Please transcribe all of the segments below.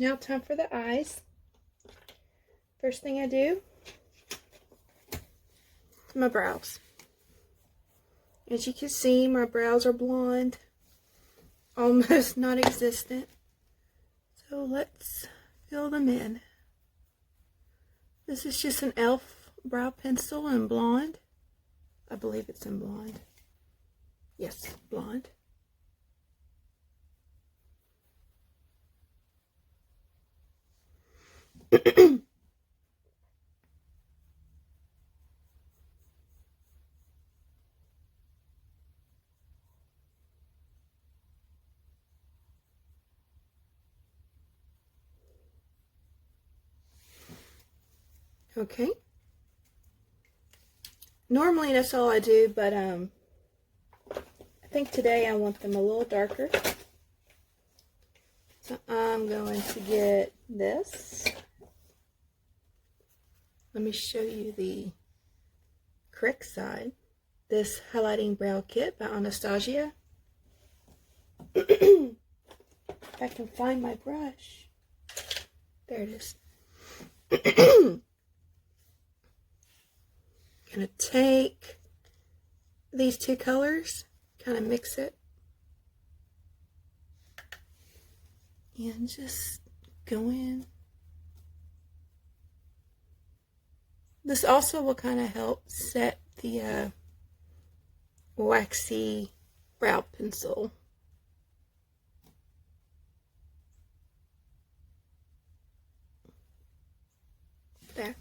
Now time for the eyes. First thing I do is my brows. As you can see, my brows are blonde, almost non-existent. So let's fill them in. This is just an e.l.f. brow pencil in blonde. I believe it's in blonde. Yes, blonde. Okay. Normally that's all I do, but I think today I want them a little darker. So I'm going to get this. Let me show you the correct side. This highlighting brow kit by Anastasia. If I can find my brush. There it is. Gonna take these two colors, kind of mix it, and just go in. This also will kind of help set the waxy brow pencil. There.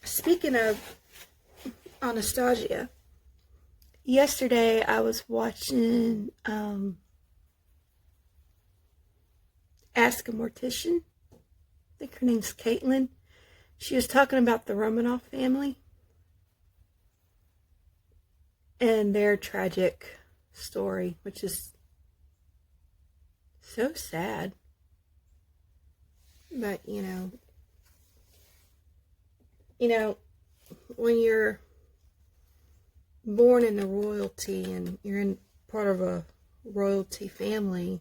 Speaking of Anastasia, yesterday I was watching Ask a Mortician. I think her name's Caitlin. She was talking about the Romanoff family and their tragic story, which is so sad. But, you know, when you're born into royalty and you're in part of a royalty family,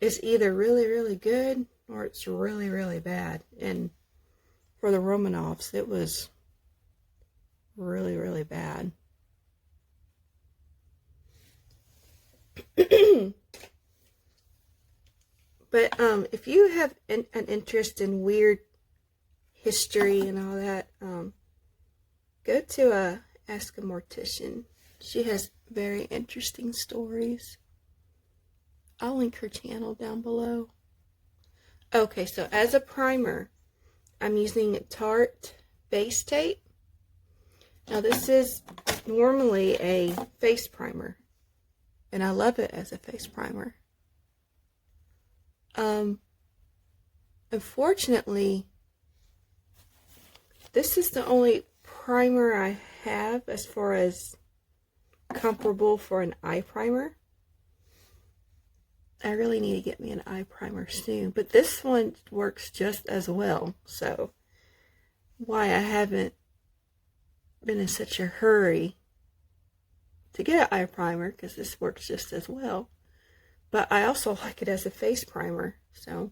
it's either really, really good or it's really, really bad. And for the Romanoffs, it was really, really bad. But if you have an interest in weird history and all that, go to Ask a Mortician. She has very interesting stories. I'll link her channel down below. Okay, so as a primer, I'm using Tarte Base Tape. Now this is normally a face primer, and I love it as a face primer. Unfortunately, this is the only primer I have as far as comparable for an eye primer. I really need to get me an eye primer soon, but this one works just as well. So why I haven't been in such a hurry to get an eye primer, because this works just as well. But I also like it as a face primer. So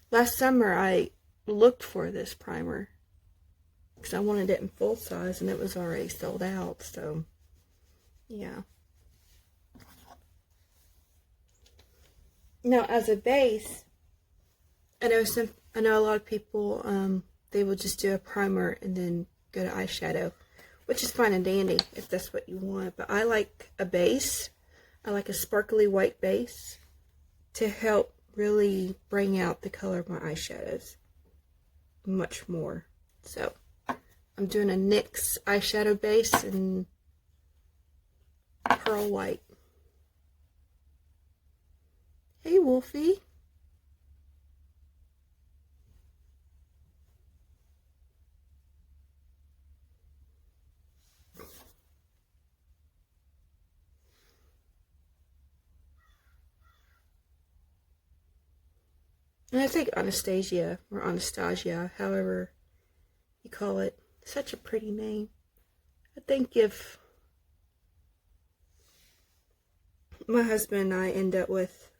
last summer I looked for this primer because I wanted it in full size and it was already sold out. So yeah. Now as a base, I know a lot of people they will just do a primer and then go to eyeshadow, which is fine and dandy if that's what you want. But I like a base. I like a sparkly white base to help really bring out the color of my eyeshadows much more. So I'm doing a NYX eyeshadow base in pearl white. Hey, Wolfie. And I think Anastasia, however you call it. Such a pretty name. I think if my husband and I end up with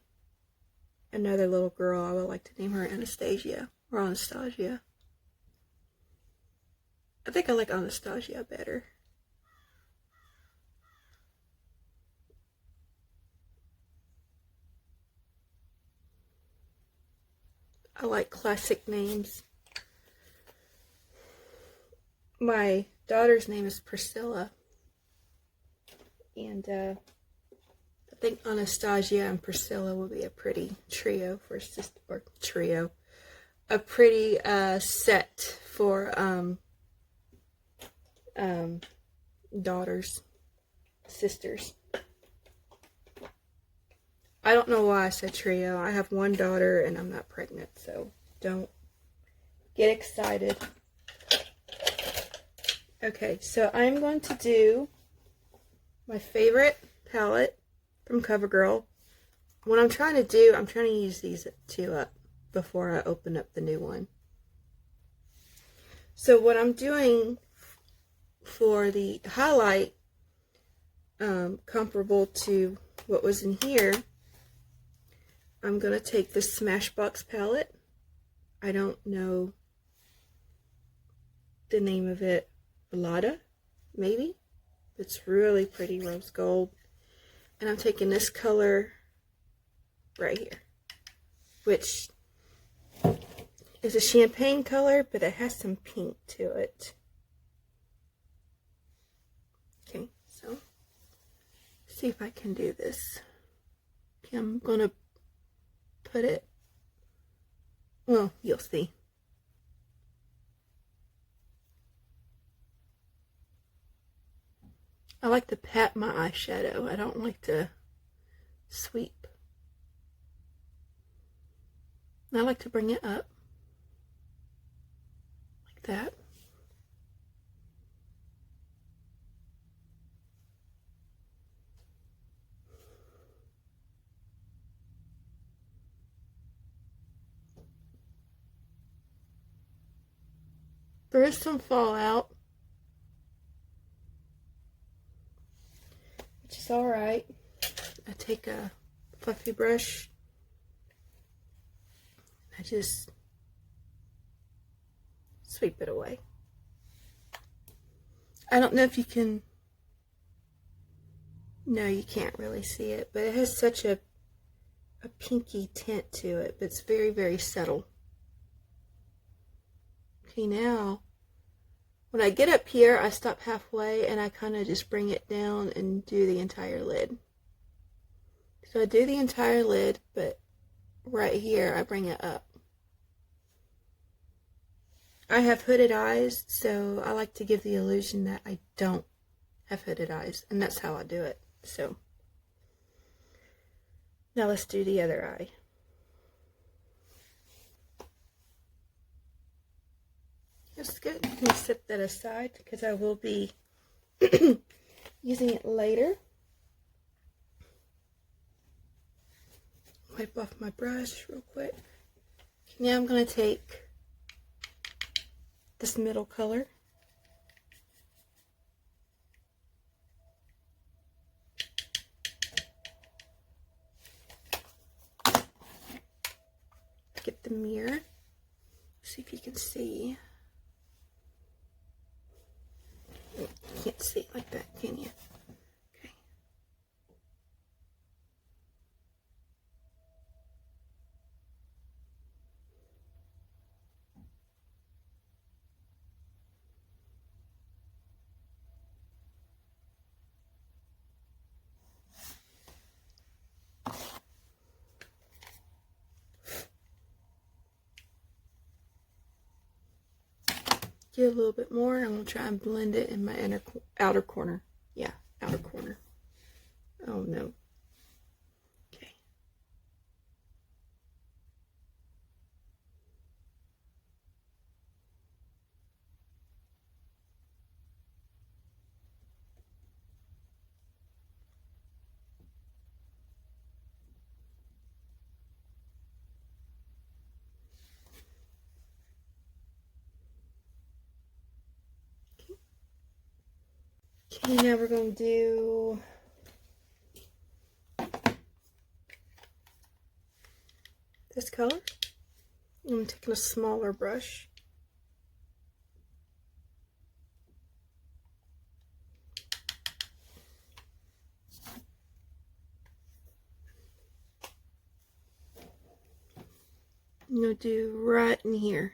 another little girl, I would like to name her Anastasia or Anastasia. I think I like Anastasia better. I like classic names. My daughter's name is Priscilla. And I think Anastasia and Priscilla would be a pretty trio for sister, or trio. A pretty set for daughters, sisters. I don't know why I said trio. I have one daughter and I'm not pregnant, so don't get excited. Okay, so I'm going to do my favorite palette from CoverGirl. What I'm trying to do, I'm trying to use these two up before I open up the new one. So what I'm doing for the highlight, comparable to what was in here, I'm going to take the Smashbox palette. I don't know the name of it. Velada, maybe? It's really pretty rose gold. And I'm taking this color right here, which is a champagne color, but it has some pink to it. Okay, so let's see if I can do this. Okay, I'm going to put it, well, you'll see. I like to pat my eyeshadow. I don't like to sweep. I like to bring it up like that. There is some fallout, which is alright. I take a fluffy brush. I just sweep it away. I don't know if you can, no, you can't really see it, but it has such a pinky tint to it, but it's very, very subtle. Okay, now, when I get up here, I stop halfway and I kind of just bring it down and do the entire lid. So I do the entire lid, but right here, I bring it up. I have hooded eyes, so I like to give the illusion that I don't have hooded eyes, and that's how I do it. So now let's do the other eye. That's good. Let me set that aside because I will be using it later. Wipe off my brush real quick. Now I'm going to take this middle color. Get the mirror. See if you can see. You can't see it like that, can you? Okay. Get a little bit more. I'm going to try and blend it in my outer corner. Yeah, outer corner. Oh no. Okay. Okay, now we're going to do this color. I'm taking a smaller brush. I'm going to do right in here.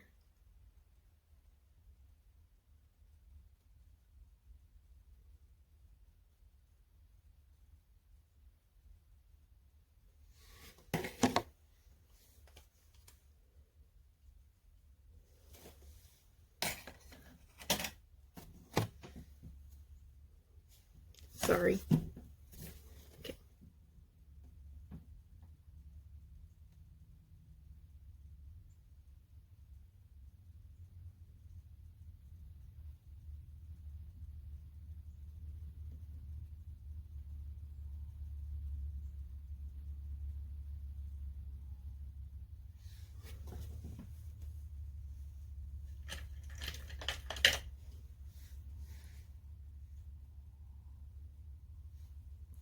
Sorry. Okay.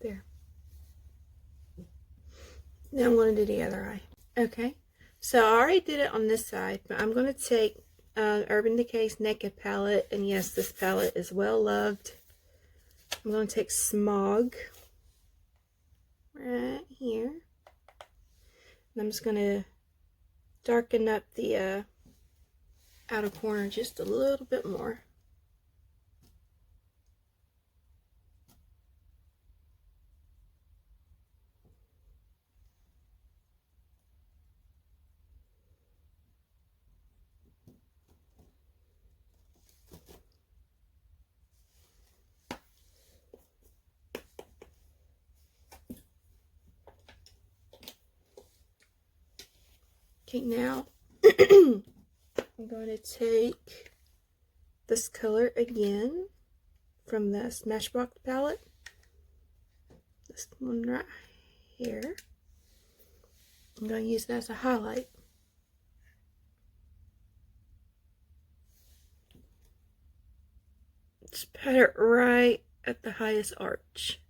There. Now I'm going to do the other eye. Okay, so I already did it on this side, but I'm going to take Urban Decay's Naked palette, and yes, this palette is well loved. I'm going to take Smog right here, and I'm just going to darken up the outer corner just a little bit more. Okay, now I'm going to take this color again from the Smashbox palette. This one right here. I'm going to use that as a highlight. Just pat it right at the highest arch.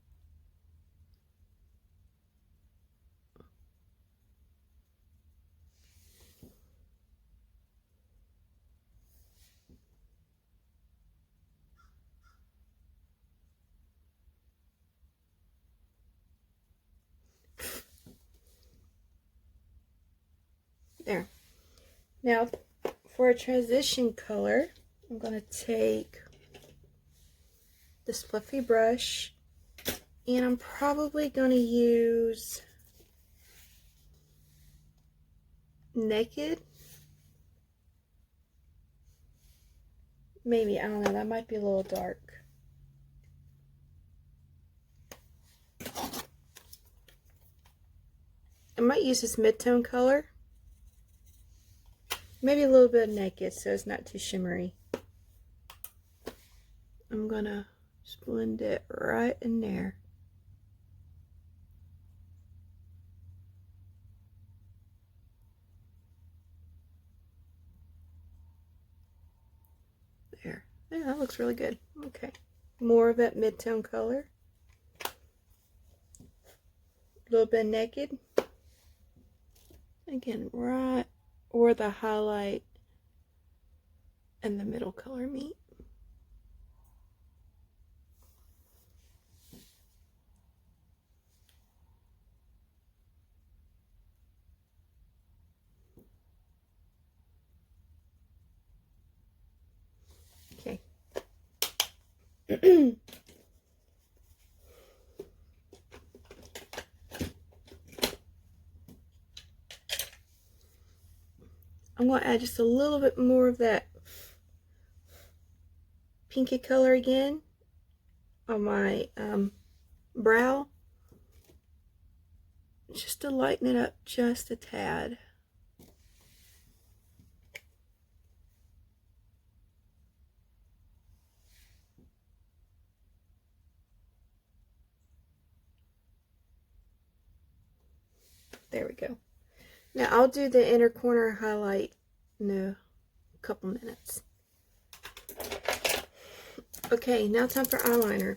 There. Now, for a transition color, I'm going to take this fluffy brush, and I'm probably going to use Naked. Maybe, I don't know, that might be a little dark. I might use this mid-tone color. Maybe a little bit of Naked so it's not too shimmery. I'm gonna just blend it right in there. There. Yeah, that looks really good. Okay. More of that mid-tone color. A little bit Naked. Again, right where the highlight and the middle color meet. Okay. I'm going to add just a little bit more of that pinky color again on my brow, just to lighten it up just a tad. There we go. Now I'll do the inner corner highlight in a couple minutes. Okay, now time for eyeliner.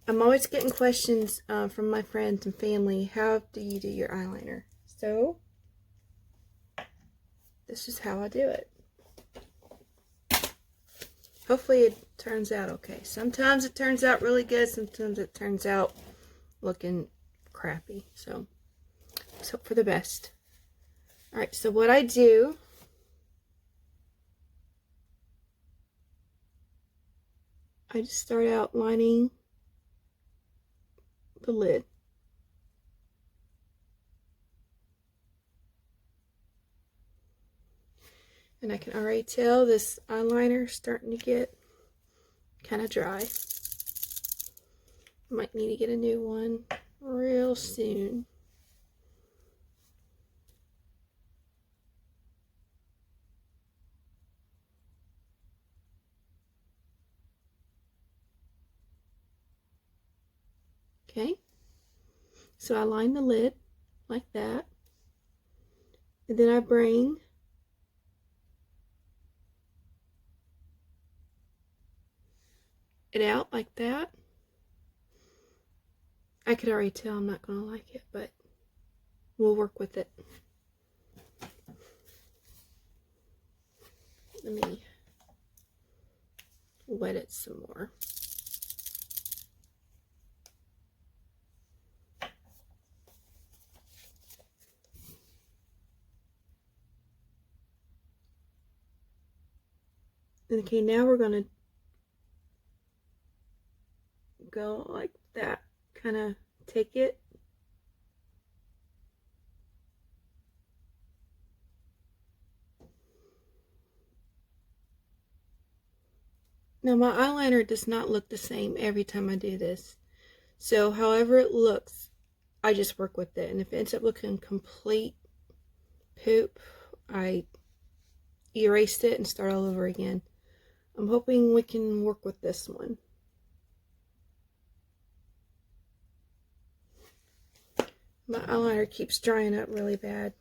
I'm always getting questions from my friends and family. How do you do your eyeliner? So, this is how I do it. Hopefully it turns out okay. Sometimes it turns out really good. Sometimes it turns out looking crappy. So, let's hope for the best. Alright, so what I do, I just start out lining the lid. And I can already tell this eyeliner is starting to get kind of dry. Might need to get a new one real soon. Okay, so I line the lid like that. And then I bring it out like that. I could already tell I'm not going to like it, but we'll work with it. Let me wet it some more. Okay, now we're going to go like that. Kind of take it. Now my eyeliner does not look the same every time I do this. So however it looks, I just work with it. And if it ends up looking complete poop, I erased it and start all over again. I'm hoping we can work with this one. My eyeliner keeps drying up really bad.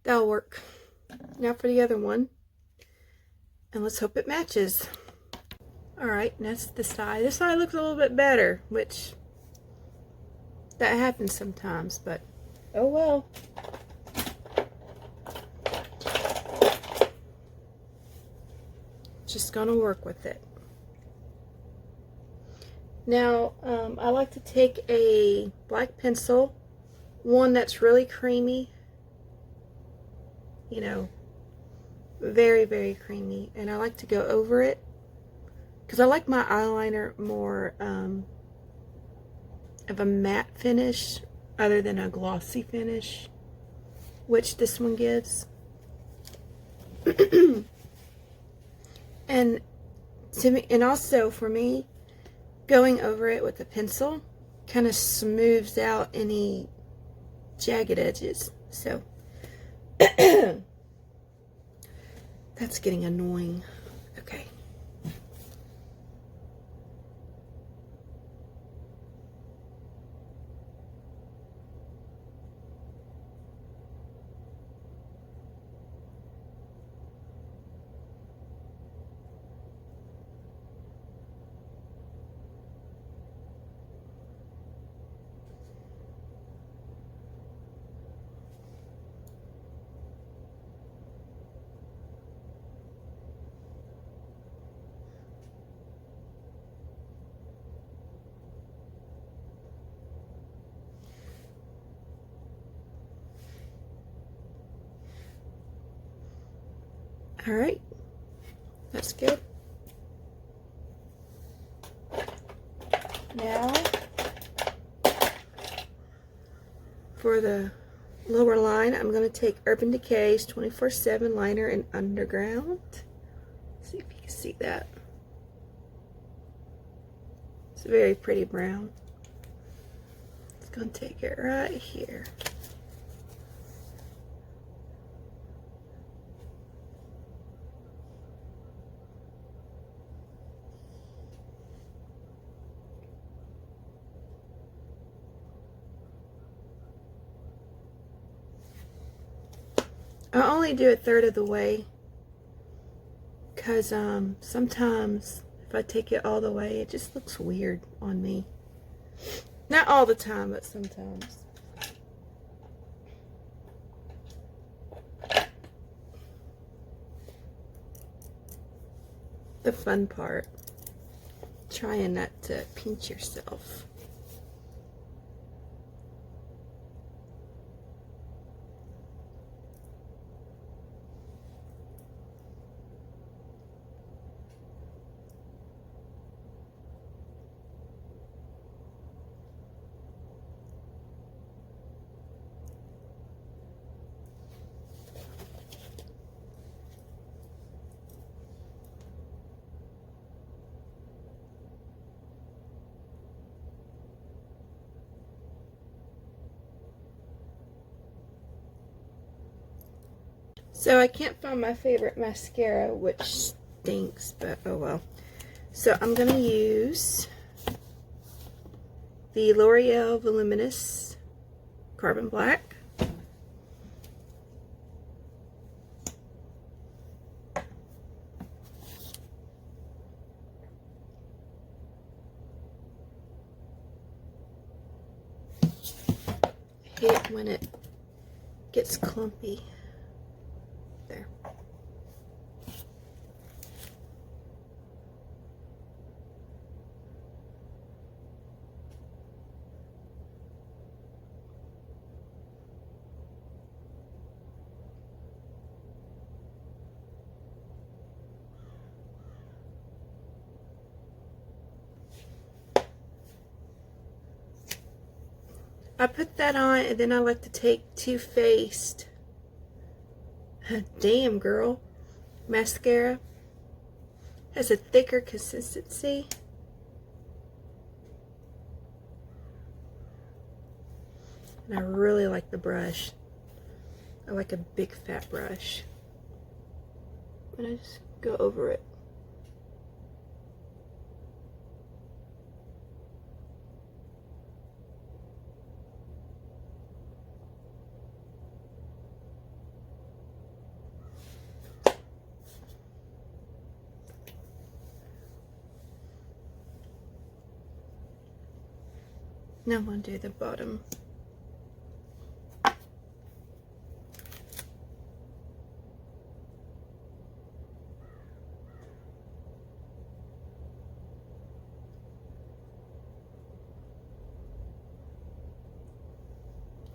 That'll work. Now for the other one. And let's hope it matches. Alright, that's the side. This side looks a little bit better, which that happens sometimes, but oh well. Just gonna work with it. Now, I like to take a black pencil, one that's really creamy, you know, very, very creamy, and I like to go over it because I like my eyeliner more of a matte finish other than a glossy finish, which this one gives. And to me, and also for me, going over it with a pencil kind of smooths out any jagged edges. So that's getting annoying. Okay. All right, that's good. Now, for the lower line, I'm going to take Urban Decay's 24/7 Liner in Underground. Let's see if you can see that. a very pretty brown. It's going to take it right here. I only do 1/3 of the way because sometimes if I take it all the way, it just looks weird on me. Not all the time, but sometimes. The fun part, trying not to pinch yourself. So I can't find my favorite mascara, which stinks, but oh well. So I'm going to use the L'Oreal Voluminous Carbon Black. I hate it when it gets clumpy. There. I put that on, and then I like to take Too Faced, damn girl, mascara. Has a thicker consistency. And I really like the brush. I like a big fat brush. But I just go over it. Now I'm going to do the bottom.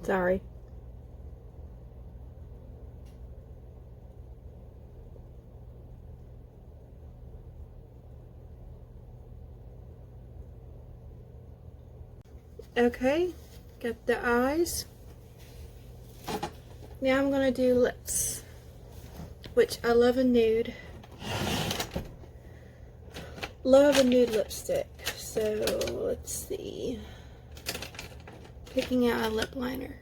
Sorry. Okay, got the eyes. Now I'm going to do lips, which I love a nude. Love a nude lipstick. So let's see. Picking out a lip liner.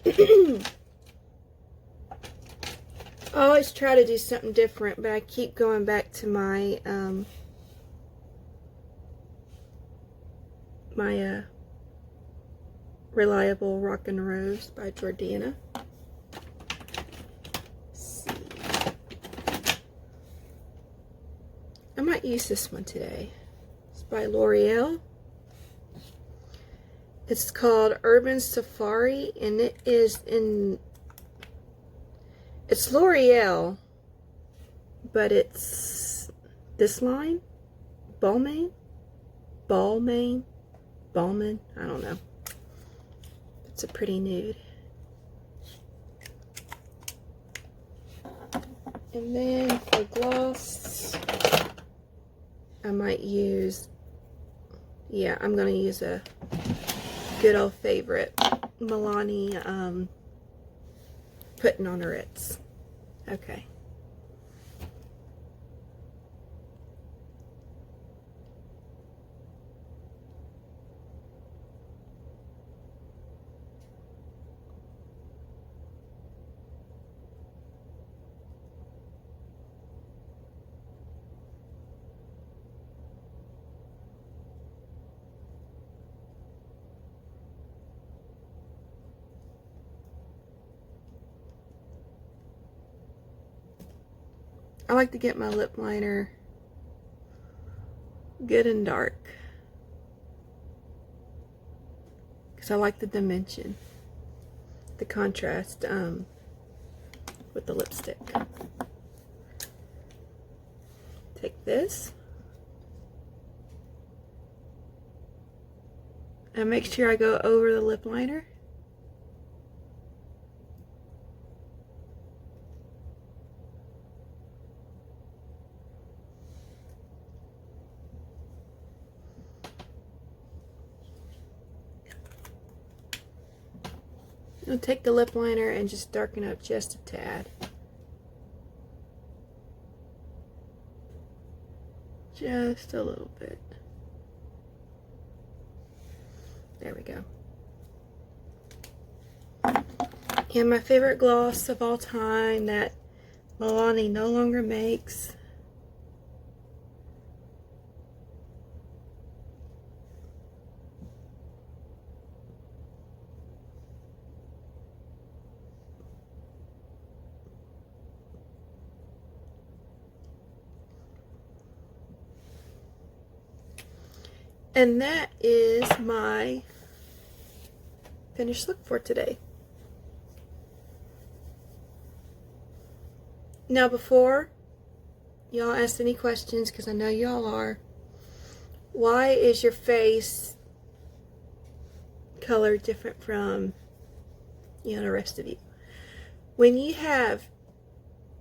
I always try to do something different, but I keep going back to my Reliable Rockin' Rose by Jordana. Let's see. I might use this one today. It's by L'Oreal. It's called Urban Safari, and it is in, it's L'Oreal, but it's this line, Balmain, I don't know. It's a pretty nude. And then for gloss, I might use, yeah, I'm going to use a good old favorite, Milani, Putting on a Ritz. Okay. I like to get my lip liner good and dark, because I like the dimension, the contrast with the lipstick. Take this and make sure I go over the lip liner. I'll take the lip liner and just darken up just a tad. Just a little bit. There we go. And my favorite gloss of all time that Milani no longer makes. And that is my finished look for today. Now, before y'all ask any questions, because I know y'all are, why is your face color different from, you know, the rest of you? When you have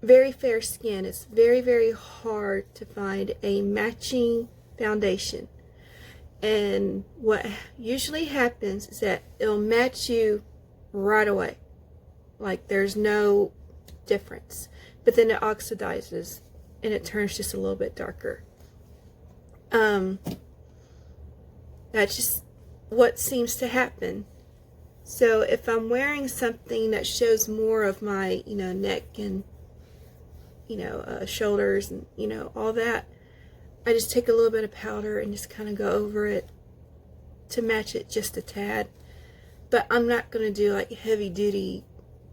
very fair skin, it's very, very hard to find a matching foundation. And what usually happens is that it'll match you right away. Like there's no difference. But then it oxidizes and it turns just a little bit darker. That's just what seems to happen. So if I'm wearing something that shows more of my, you know, neck and, you know, shoulders and, you know, all that, I just take a little bit of powder and just kind of go over it to match it just a tad. But I'm not going to do like heavy duty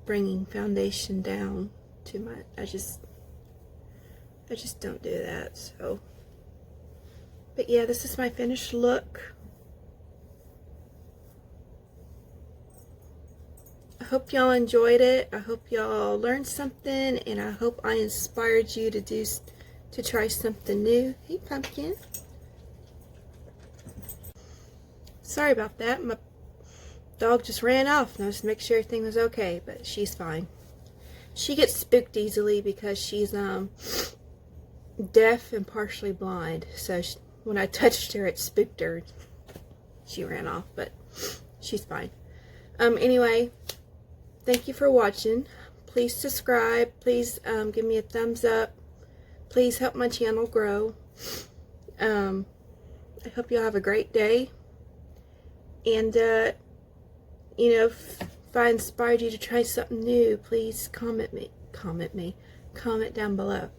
bringing foundation down too much. I just don't do that. So, but yeah, this is my finished look. I hope y'all enjoyed it. I hope y'all learned something, and I hope I inspired you to try something new. Hey, Pumpkin. Sorry about that. My dog just ran off, and I was to make sure everything was okay, but she's fine. She gets spooked easily because she's deaf and partially blind. So when I touched her, it spooked her. She ran off, but she's fine. Anyway, thank you for watching. Please subscribe. Please give me a thumbs up. Please help my channel grow. I hope y'all have a great day. And, you know, if I inspired you to try something new, please comment down below.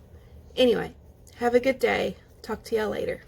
Anyway, have a good day. Talk to y'all later.